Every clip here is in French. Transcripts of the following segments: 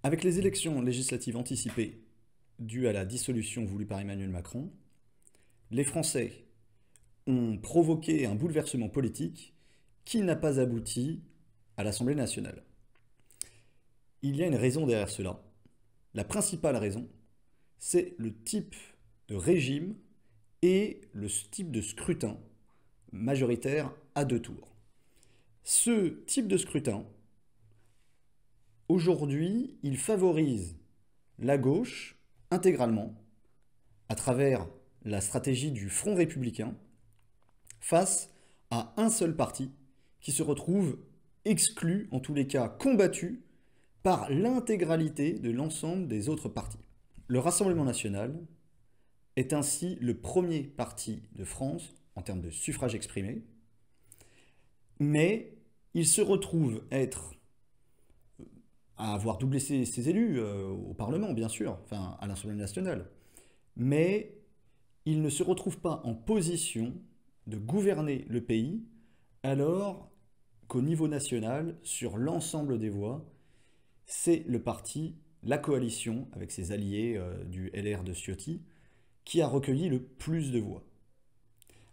Avec les élections législatives anticipées dues à la dissolution voulue par Emmanuel Macron, les Français ont provoqué un bouleversement politique qui n'a pas abouti à l'Assemblée nationale. Il y a une raison derrière cela. La principale raison, c'est le type de régime et le type de scrutin majoritaire à 2 tours. Ce type de scrutin, aujourd'hui, il favorise la gauche intégralement à travers la stratégie du Front républicain face à un seul parti qui se retrouve exclu, en tous les cas combattu, par l'intégralité de l'ensemble des autres partis. Le Rassemblement national est ainsi le premier parti de France en termes de suffrage exprimé, mais il se retrouve à avoir doublé ses élus au Parlement, bien sûr, enfin à l'Assemblée nationale, mais il ne se retrouve pas en position de gouverner le pays, alors qu'au niveau national, sur l'ensemble des voix, c'est le parti, la coalition, avec ses alliés du LR de Ciotti, qui a recueilli le plus de voix.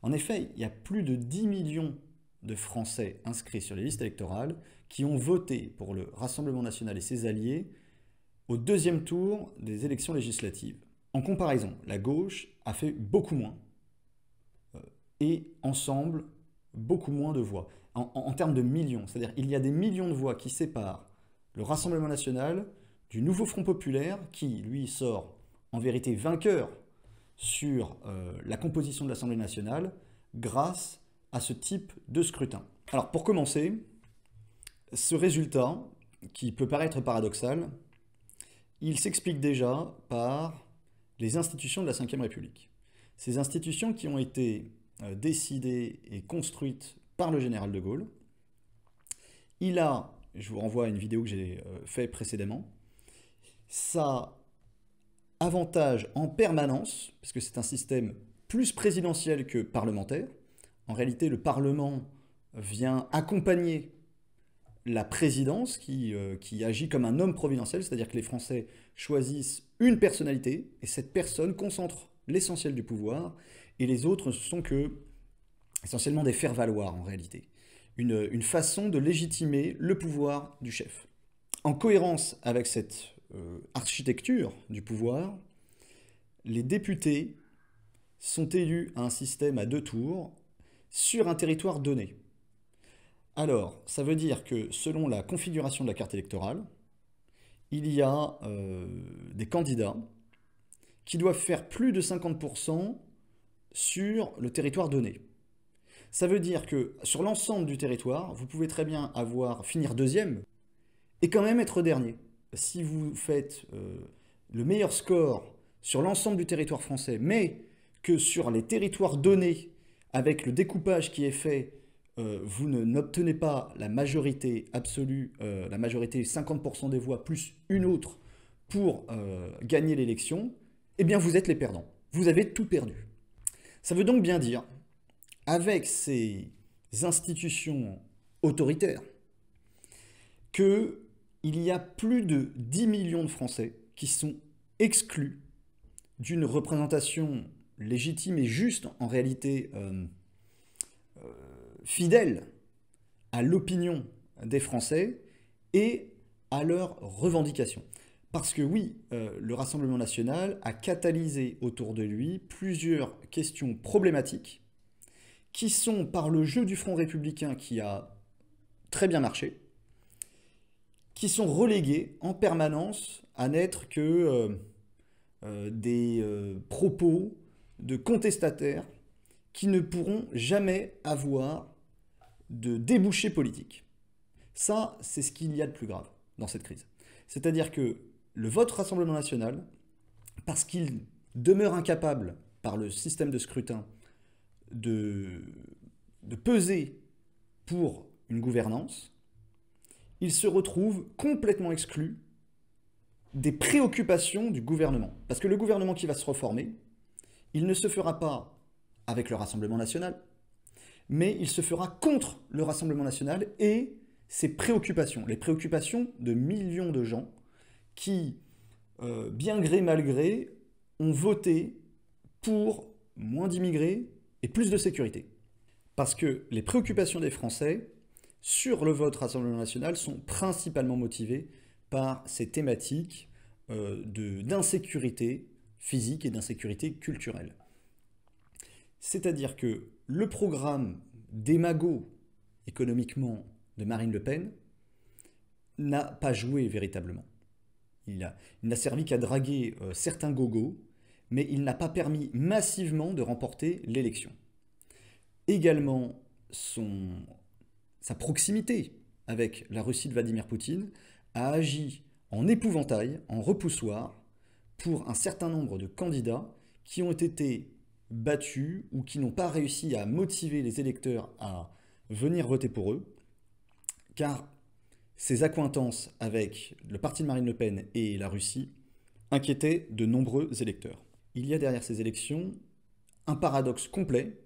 En effet, il y a plus de 10 millions de Français inscrits sur les listes électorales qui ont voté pour le Rassemblement national et ses alliés au deuxième tour des élections législatives. En comparaison, la gauche a fait beaucoup moins et ensemble beaucoup moins de voix. En termes de millions, c'est-à-dire il y a des millions de voix qui séparent le Rassemblement national du nouveau Front populaire qui, lui, sort en vérité vainqueur sur la composition de l'Assemblée nationale grâce à ce type de scrutin. Alors pour commencer, ce résultat, qui peut paraître paradoxal, il s'explique déjà par les institutions de la Ve République. Ces institutions qui ont été décidées et construites par le général de Gaulle. Il a, je vous renvoie à une vidéo que j'ai faite précédemment, ça avantage en permanence, parce que c'est un système plus présidentiel que parlementaire. En réalité, le Parlement vient accompagner la présidence qui agit comme un homme providentiel, c'est-à-dire que les Français choisissent une personnalité et cette personne concentre l'essentiel du pouvoir et les autres ne sont que essentiellement des faire-valoir en réalité. Une façon de légitimer le pouvoir du chef. En cohérence avec cette architecture du pouvoir, les députés sont élus à un système à 2 tours sur un territoire donné. Alors, ça veut dire que selon la configuration de la carte électorale, il y a des candidats qui doivent faire plus de 50% sur le territoire donné. Ça veut dire que sur l'ensemble du territoire, vous pouvez très bien finir deuxième et quand même être dernier. Si vous faites le meilleur score sur l'ensemble du territoire français, mais que sur les territoires donnés, avec le découpage qui est fait, vous n'obtenez pas la majorité absolue, la majorité 50% des voix plus une autre pour gagner l'élection, eh bien vous êtes les perdants. Vous avez tout perdu. Ça veut donc bien dire, avec ces institutions autoritaires, qu'il y a plus de 10 millions de Français qui sont exclus d'une représentation légitime et juste, en réalité fidèle à l'opinion des Français et à leurs revendications. Parce que oui, le Rassemblement national a catalysé autour de lui plusieurs questions problématiques qui sont, par le jeu du Front républicain qui a très bien marché, qui sont reléguées en permanence à n'être que des propos de contestataires qui ne pourront jamais avoir de débouchés politiques. Ça, c'est ce qu'il y a de plus grave dans cette crise. C'est-à-dire que le vote Rassemblement national, parce qu'il demeure incapable, par le système de scrutin, de peser pour une gouvernance, il se retrouve complètement exclu des préoccupations du gouvernement. Parce que le gouvernement qui va se reformer, il ne se fera pas avec le Rassemblement national, mais il se fera contre le Rassemblement national et ses préoccupations, les préoccupations de millions de gens qui, bien gré mal gré, ont voté pour moins d'immigrés et plus de sécurité. Parce que les préoccupations des Français sur le vote Rassemblement national sont principalement motivées par ces thématiques d'insécurité physique et d'insécurité culturelle. C'est-à-dire que le programme démago économiquement de Marine Le Pen n'a pas joué véritablement. Il n'a servi qu'à draguer certains gogos, mais il n'a pas permis massivement de remporter l'élection. Également, sa proximité avec la Russie de Vladimir Poutine a agi en épouvantail, en repoussoir, pour un certain nombre de candidats qui ont été battus ou qui n'ont pas réussi à motiver les électeurs à venir voter pour eux, car ces accointances avec le parti de Marine Le Pen et la Russie inquiétaient de nombreux électeurs. Il y a derrière ces élections un paradoxe complet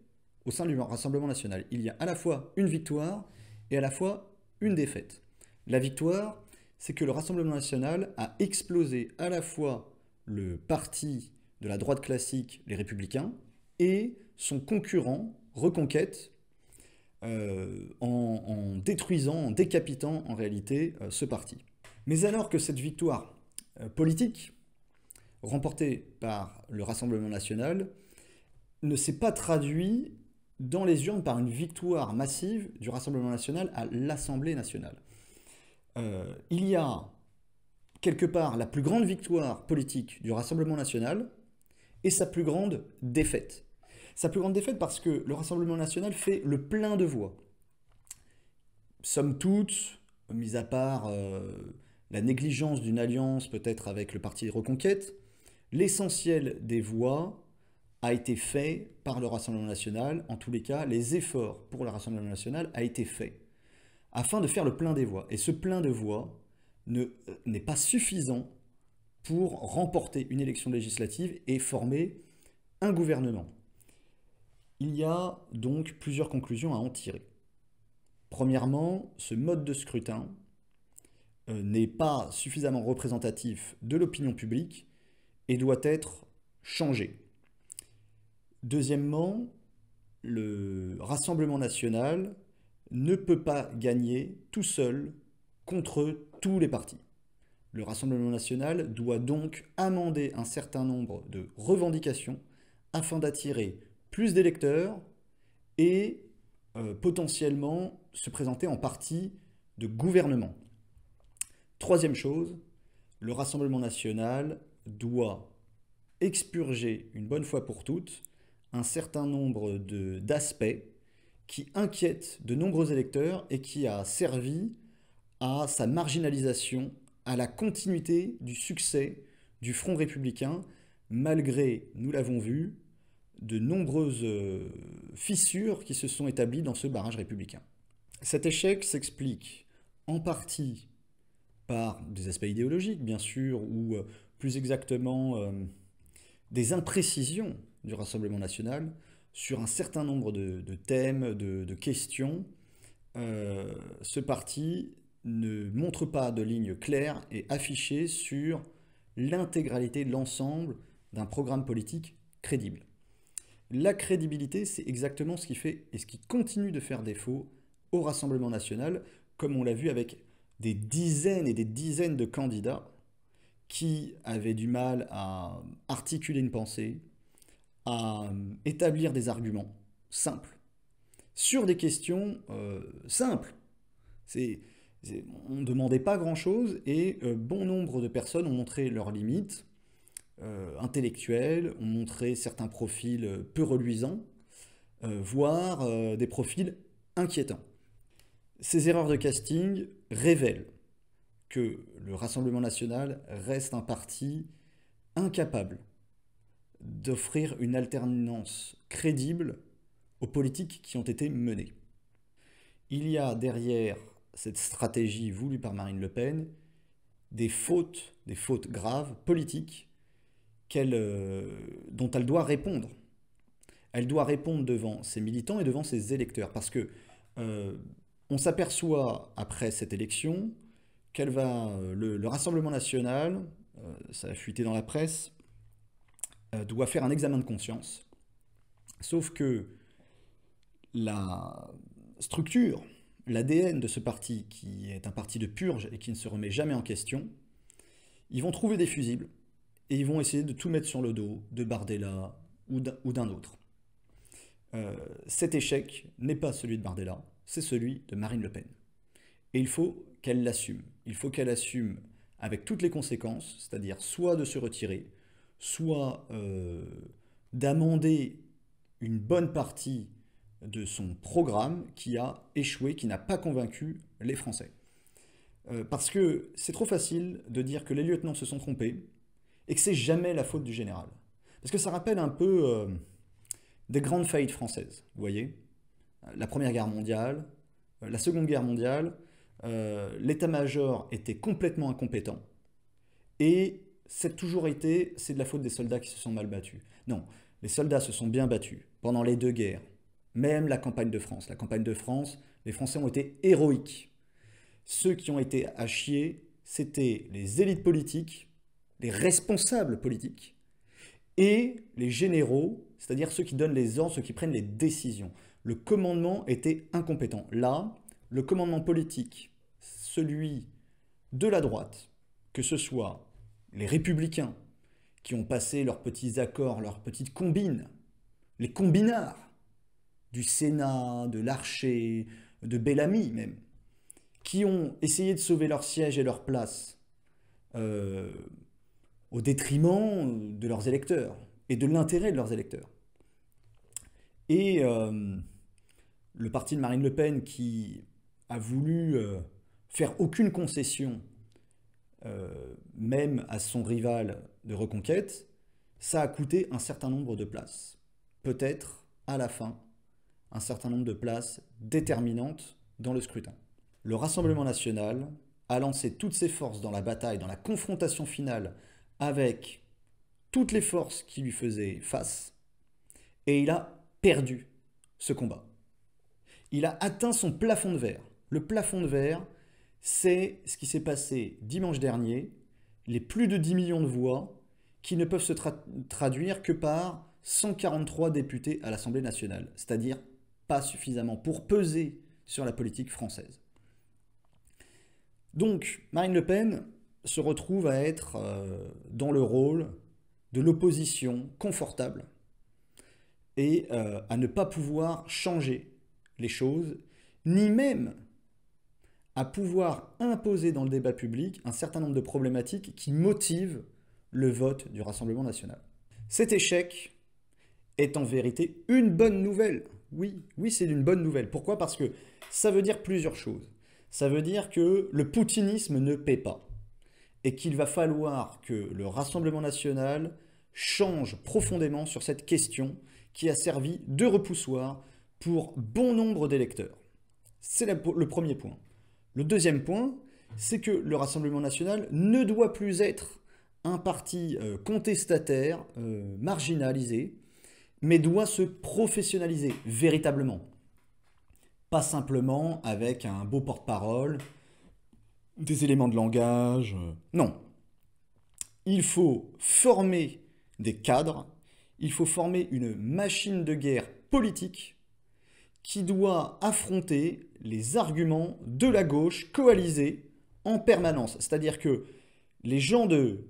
au sein du Rassemblement national. Il y a à la fois une victoire et à la fois une défaite. La victoire, c'est que le Rassemblement national a explosé à la fois le parti de la droite classique, les Républicains, et son concurrent, Reconquête, en détruisant, en décapitant en réalité ce parti. Mais alors que cette victoire politique, remportée par le Rassemblement national, ne s'est pas traduite dans les urnes par une victoire massive du Rassemblement national à l'Assemblée nationale. Il y a quelque part la plus grande victoire politique du Rassemblement national et sa plus grande défaite. Sa plus grande défaite parce que le Rassemblement national fait le plein de voix. Somme toute, mis à part la négligence d'une alliance peut-être avec le parti Reconquête, l'essentiel des voix a été fait par le Rassemblement national. En tous les cas, les efforts pour le Rassemblement national a été fait afin de faire le plein des voix. Et ce plein de voix n'est pas suffisant pour remporter une élection législative et former un gouvernement. Il y a donc plusieurs conclusions à en tirer. Premièrement, ce mode de scrutin n'est pas suffisamment représentatif de l'opinion publique et doit être changé. Deuxièmement, le Rassemblement national ne peut pas gagner tout seul contre tous les partis. Le Rassemblement national doit donc amender un certain nombre de revendications afin d'attirer plus d'électeurs et potentiellement se présenter en parti de gouvernement. Troisième chose, le Rassemblement national doit expurger une bonne fois pour toutes un certain nombre d'aspects qui inquiètent de nombreux électeurs et qui a servi à sa marginalisation, à la continuité du succès du Front républicain, malgré, nous l'avons vu, de nombreuses fissures qui se sont établies dans ce barrage républicain. Cet échec s'explique en partie par des aspects idéologiques, bien sûr, ou plus exactement des imprécisions du Rassemblement national sur un certain nombre de thèmes, de questions. Ce parti ne montre pas de ligne claire et affichée sur l'intégralité, l'ensemble d'un programme politique crédible. La crédibilité, c'est exactement ce qui fait et ce qui continue de faire défaut au Rassemblement national, comme on l'a vu avec des dizaines et des dizaines de candidats qui avaient du mal à articuler une pensée, à établir des arguments simples, sur des questions simples. On ne demandait pas grand-chose et bon nombre de personnes ont montré leurs limites intellectuelles, ont montré certains profils peu reluisants, voire des profils inquiétants. Ces erreurs de casting révèlent que le Rassemblement national reste un parti incapable d'offrir une alternance crédible aux politiques qui ont été menées. Il y a derrière cette stratégie voulue par Marine Le Pen des fautes graves politiques dont elle doit répondre. Elle doit répondre devant ses militants et devant ses électeurs, parce que on s'aperçoit après cette élection le Rassemblement national, ça a fuité dans la presse, doit faire un examen de conscience. Sauf que la structure, l'ADN de ce parti, qui est un parti de purge et qui ne se remet jamais en question, ils vont trouver des fusibles et ils vont essayer de tout mettre sur le dos de Bardella ou d'un autre. Cet échec n'est pas celui de Bardella, c'est celui de Marine Le Pen. Et il faut qu'elle l'assume. Il faut qu'elle assume avec toutes les conséquences, c'est-à-dire soit de se retirer, soit d'amender une bonne partie de son programme qui a échoué, qui n'a pas convaincu les Français. Parce que c'est trop facile de dire que les lieutenants se sont trompés et que c'est jamais la faute du général. Parce que ça rappelle un peu des grandes faillites françaises, vous voyez. La Première Guerre mondiale, la Seconde Guerre mondiale, l'état-major était complètement incompétent et c'est toujours été, c'est de la faute des soldats qui se sont mal battus. Non, les soldats se sont bien battus pendant les deux guerres, même la campagne de France. La campagne de France, les Français ont été héroïques. Ceux qui ont été à chier, c'était les élites politiques, les responsables politiques et les généraux, c'est-à-dire ceux qui donnent les ordres, ceux qui prennent les décisions. Le commandement était incompétent. Là, le commandement politique, celui de la droite, que ce soit les républicains qui ont passé leurs petits accords, leurs petites combines, les combinards du Sénat, de Larcher, de Bellamy même, qui ont essayé de sauver leur siège et leur place au détriment de leurs électeurs et de l'intérêt de leurs électeurs. Et le parti de Marine Le Pen qui a voulu faire aucune concession, même à son rival de Reconquête, ça a coûté un certain nombre de places. Peut-être, à la fin, un certain nombre de places déterminantes dans le scrutin. Le Rassemblement national a lancé toutes ses forces dans la bataille, dans la confrontation finale avec toutes les forces qui lui faisaient face, et il a perdu ce combat. Il a atteint son plafond de verre. Le plafond de verre, c'est ce qui s'est passé dimanche dernier, les plus de 10 millions de voix qui ne peuvent se traduire que par 143 députés à l'Assemblée nationale, c'est-à-dire pas suffisamment pour peser sur la politique française. Donc, Marine Le Pen se retrouve à être dans le rôle de l'opposition confortable et à ne pas pouvoir changer les choses, ni même à pouvoir imposer dans le débat public un certain nombre de problématiques qui motivent le vote du Rassemblement national. Cet échec est en vérité une bonne nouvelle. Oui, c'est une bonne nouvelle. Pourquoi? Parce que ça veut dire plusieurs choses. Ça veut dire que le poutinisme ne paie pas et qu'il va falloir que le Rassemblement national change profondément sur cette question qui a servi de repoussoir pour bon nombre d'électeurs. C'est le premier point. Le deuxième point, c'est que le Rassemblement national ne doit plus être un parti contestataire, marginalisé, mais doit se professionnaliser véritablement. Pas simplement avec un beau porte-parole, des éléments de langage. Non. Il faut former des cadres, il faut former une machine de guerre politique qui doit affronter les arguments de la gauche coalisée en permanence. C'est-à-dire que les gens de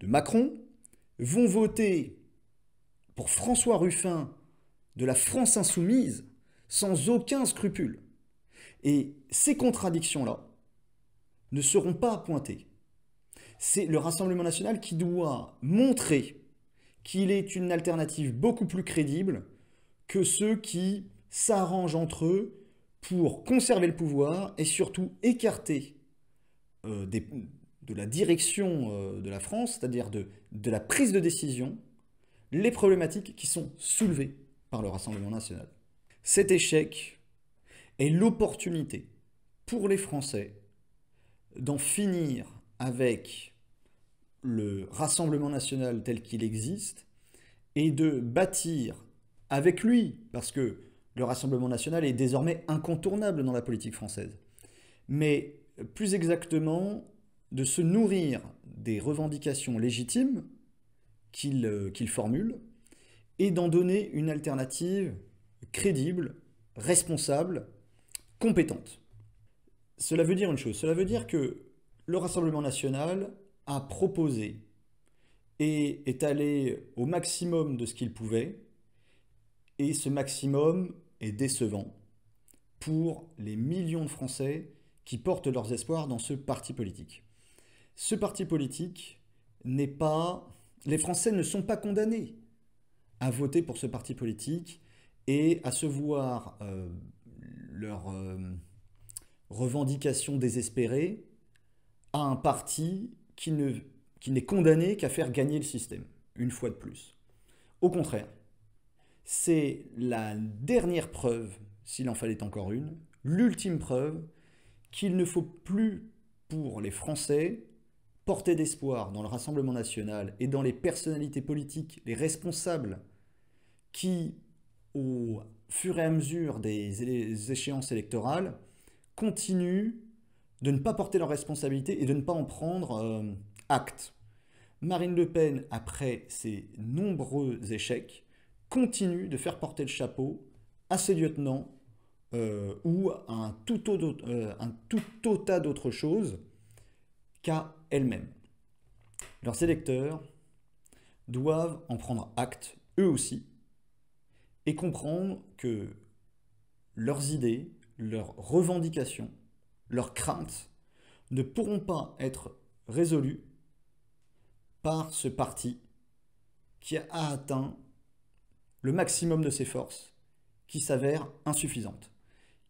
Macron vont voter pour François Ruffin de la France insoumise sans aucun scrupule. Et ces contradictions-là ne seront pas pointées. C'est le Rassemblement national qui doit montrer qu'il est une alternative beaucoup plus crédible que ceux qui s'arrangent entre eux pour conserver le pouvoir et surtout écarter de la direction de la France, c'est-à-dire de la prise de décision, les problématiques qui sont soulevées par le Rassemblement national. Cet échec est l'opportunité pour les Français d'en finir avec le Rassemblement national tel qu'il existe et de bâtir avec lui, parce que le Rassemblement national est désormais incontournable dans la politique française, mais plus exactement de se nourrir des revendications légitimes qu'il formule et d'en donner une alternative crédible, responsable, compétente. Cela veut dire une chose, cela veut dire que le Rassemblement national a proposé et est allé au maximum de ce qu'il pouvait, et ce maximum est décevant pour les millions de Français qui portent leurs espoirs dans ce parti politique. Ce parti politique n'est pas... Les Français ne sont pas condamnés à voter pour ce parti politique et à se voir leurs revendications désespérées à un parti qui n'est condamné qu'à faire gagner le système, une fois de plus. Au contraire, c'est la dernière preuve, s'il en fallait encore une, l'ultime preuve qu'il ne faut plus pour les Français porter d'espoir dans le Rassemblement national et dans les personnalités politiques, les responsables qui, au fur et à mesure des échéances électorales, continuent de ne pas porter leurs responsabilités et de ne pas en prendre acte. Marine Le Pen, après ses nombreux échecs, continue de faire porter le chapeau à ses lieutenants ou à un tout autre tas d'autres choses qu'à elle-même. Leurs électeurs doivent en prendre acte, eux aussi, et comprendre que leurs idées, leurs revendications, leurs craintes ne pourront pas être résolues par ce parti qui a atteint le maximum de ses forces, qui s'avère insuffisante.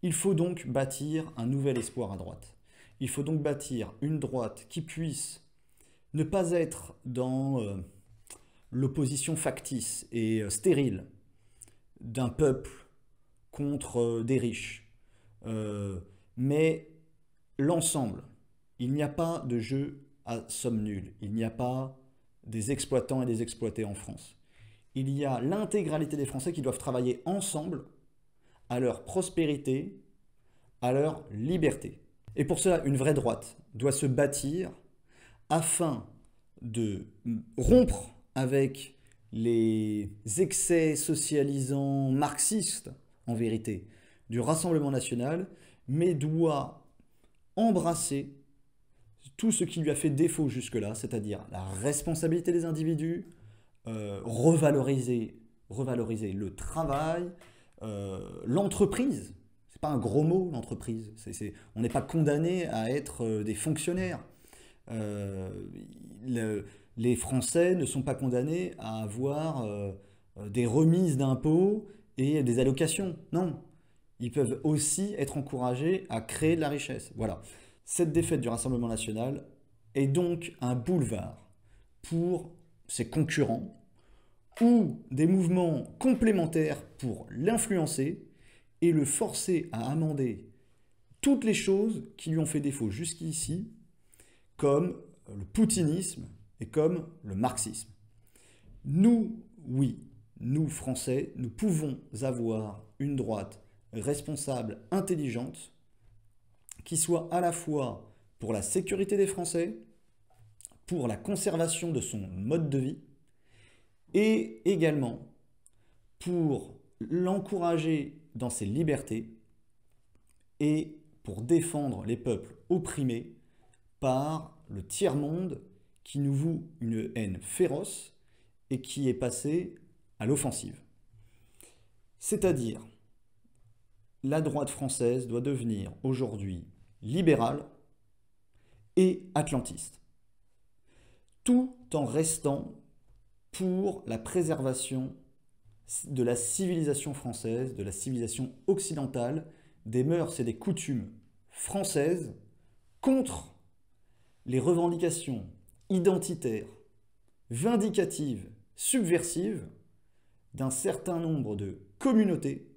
Il faut donc bâtir un nouvel espoir à droite. Il faut donc bâtir une droite qui puisse ne pas être dans l'opposition factice et stérile d'un peuple contre des riches, mais l'ensemble. Il n'y a pas de jeu à somme nulle. Il n'y a pas des exploitants et des exploités en France. Il y a l'intégralité des Français qui doivent travailler ensemble à leur prospérité, à leur liberté. Et pour cela, une vraie droite doit se bâtir afin de rompre avec les excès socialisants marxistes, en vérité, du Rassemblement national, mais doit embrasser tout ce qui lui a fait défaut jusque-là, c'est-à-dire la responsabilité des individus, revaloriser le travail, l'entreprise. C'est pas un gros mot, l'entreprise. On n'est pas condamné à être des fonctionnaires. Les Français ne sont pas condamnés à avoir des remises d'impôts et des allocations. Non. Ils peuvent aussi être encouragés à créer de la richesse. Voilà. Cette défaite du Rassemblement national est donc un boulevard pour ses concurrents ou des mouvements complémentaires pour l'influencer et le forcer à amender toutes les choses qui lui ont fait défaut jusqu'ici, comme le poutinisme et comme le marxisme. Nous, oui, nous Français, nous pouvons avoir une droite responsable, intelligente, qui soit à la fois pour la sécurité des Français, pour la conservation de son mode de vie, et également pour l'encourager dans ses libertés et pour défendre les peuples opprimés par le tiers-monde qui nous voue une haine féroce et qui est passé à l'offensive. C'est-à-dire, la droite française doit devenir aujourd'hui libérale et atlantiste, tout en restant pour la préservation de la civilisation française, de la civilisation occidentale, des mœurs et des coutumes françaises contre les revendications identitaires, vindicatives, subversives d'un certain nombre de communautés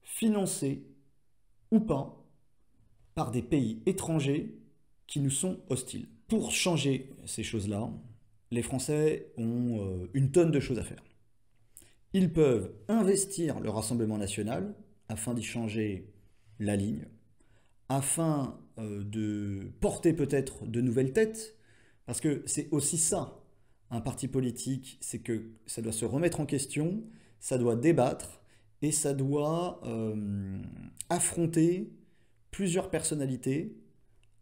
financées ou pas par des pays étrangers qui nous sont hostiles. Pour changer ces choses-là, les Français ont une tonne de choses à faire. Ils peuvent investir le Rassemblement national afin d'y changer la ligne, afin de porter peut-être de nouvelles têtes, parce que c'est aussi ça, un parti politique, c'est que ça doit se remettre en question, ça doit débattre, et ça doit affronter plusieurs personnalités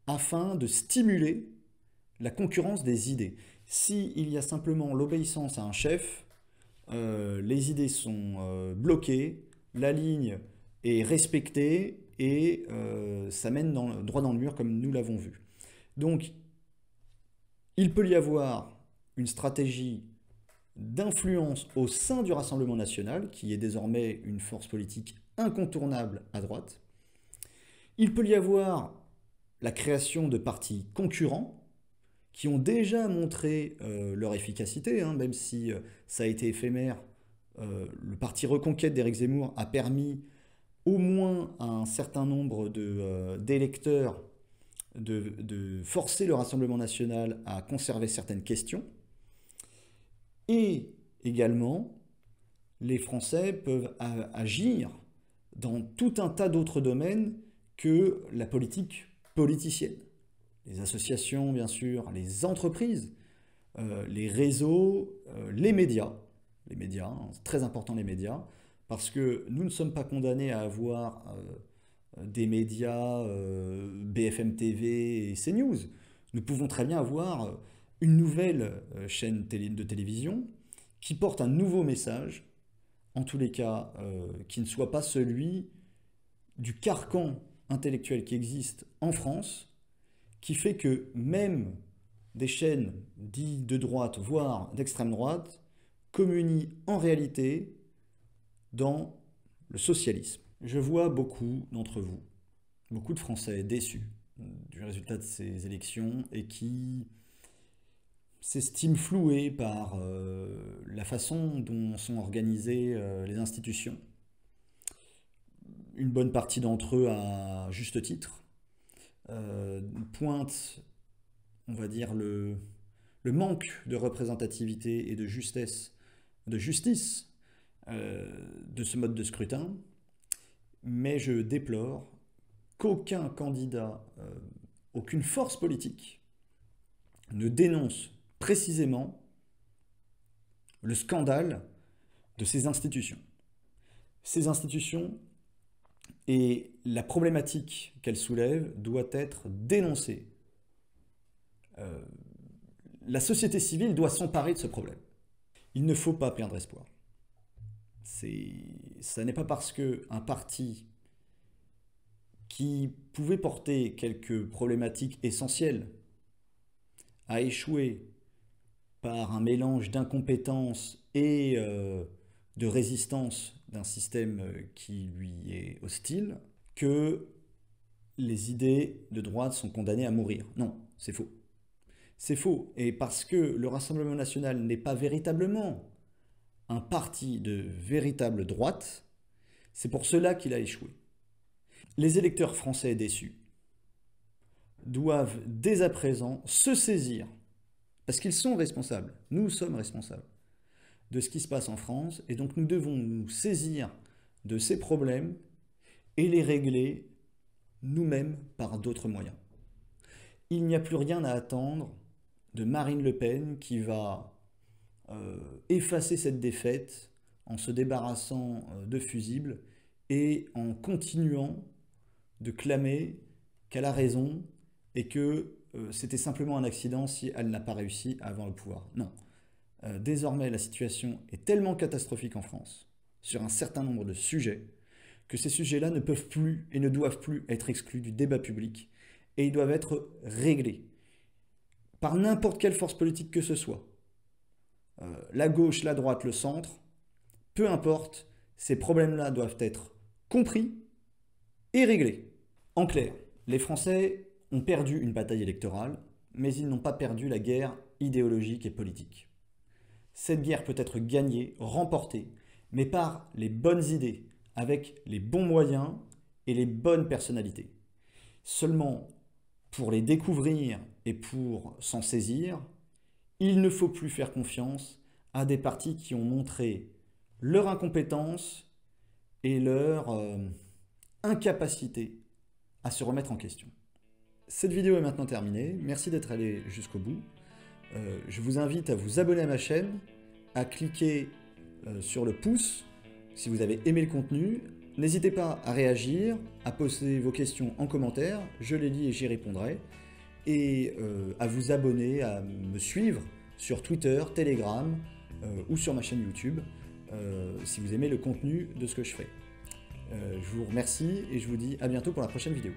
afin de stimuler la concurrence des idées. S'il y a simplement l'obéissance à un chef, les idées sont bloquées, la ligne est respectée et ça mène droit dans le mur comme nous l'avons vu. Donc, il peut y avoir une stratégie d'influence au sein du Rassemblement national, qui est désormais une force politique incontournable à droite. Il peut y avoir la création de partis concurrents, qui ont déjà montré leur efficacité, hein, même si ça a été éphémère. Le parti Reconquête d'Éric Zemmour a permis au moins à un certain nombre d'électeurs de forcer le Rassemblement national à conserver certaines questions. Et également, les Français peuvent agir dans tout un tas d'autres domaines que la politique politicienne. Les associations, bien sûr, les entreprises, les réseaux, les médias. Les médias, hein, c'est très important les médias, parce que nous ne sommes pas condamnés à avoir des médias BFM TV et CNews. Nous pouvons très bien avoir une nouvelle chaîne de télévision qui porte un nouveau message, en tous les cas, qui ne soit pas celui du carcan intellectuel qui existe en France, qui fait que même des chaînes dites de droite, voire d'extrême droite, communient en réalité dans le socialisme. Je vois beaucoup d'entre vous, beaucoup de Français déçus du résultat de ces élections et qui s'estiment floués par la façon dont sont organisées les institutions. Une bonne partie d'entre eux à juste titre pointe, on va dire, le manque de représentativité et de justice de ce mode de scrutin, mais je déplore qu'aucun candidat, aucune force politique ne dénonce précisément le scandale de ces institutions. Ces institutions et la problématique qu'elles soulèvent doit être dénoncée. La société civile doit s'emparer de ce problème. Il ne faut pas perdre espoir. Ça n'est pas parce qu'un parti qui pouvait porter quelques problématiques essentielles a échoué par un mélange d'incompétence et de résistance d'un système qui lui est hostile, que les idées de droite sont condamnées à mourir. Non, c'est faux. C'est faux. Et parce que le Rassemblement national n'est pas véritablement un parti de véritable droite, c'est pour cela qu'il a échoué. Les électeurs français déçus doivent dès à présent se saisir, parce qu'ils sont responsables, nous sommes responsables de ce qui se passe en France, et donc nous devons nous saisir de ces problèmes et les régler nous-mêmes par d'autres moyens. Il n'y a plus rien à attendre de Marine Le Pen qui va effacer cette défaite en se débarrassant de fusibles et en continuant de clamer qu'elle a raison et que c'était simplement un accident si elle n'a pas réussi à avoir le pouvoir. Non. Désormais, la situation est tellement catastrophique en France, sur un certain nombre de sujets, que ces sujets-là ne peuvent plus et ne doivent plus être exclus du débat public, et ils doivent être réglés par n'importe quelle force politique que ce soit. La gauche, la droite, le centre, peu importe, ces problèmes-là doivent être compris et réglés. En clair, les Français ont perdu une bataille électorale, mais ils n'ont pas perdu la guerre idéologique et politique. Cette guerre peut être gagnée, remportée, mais par les bonnes idées, avec les bons moyens et les bonnes personnalités. Seulement, pour les découvrir et pour s'en saisir, il ne faut plus faire confiance à des partis qui ont montré leur incompétence et leur incapacité à se remettre en question. Cette vidéo est maintenant terminée, merci d'être allé jusqu'au bout. Je vous invite à vous abonner à ma chaîne, à cliquer sur le pouce si vous avez aimé le contenu. N'hésitez pas à réagir, à poser vos questions en commentaire, je les lis et j'y répondrai. Et à vous abonner, à me suivre sur Twitter, Telegram ou sur ma chaîne YouTube si vous aimez le contenu de ce que je fais. Je vous remercie et je vous dis à bientôt pour la prochaine vidéo.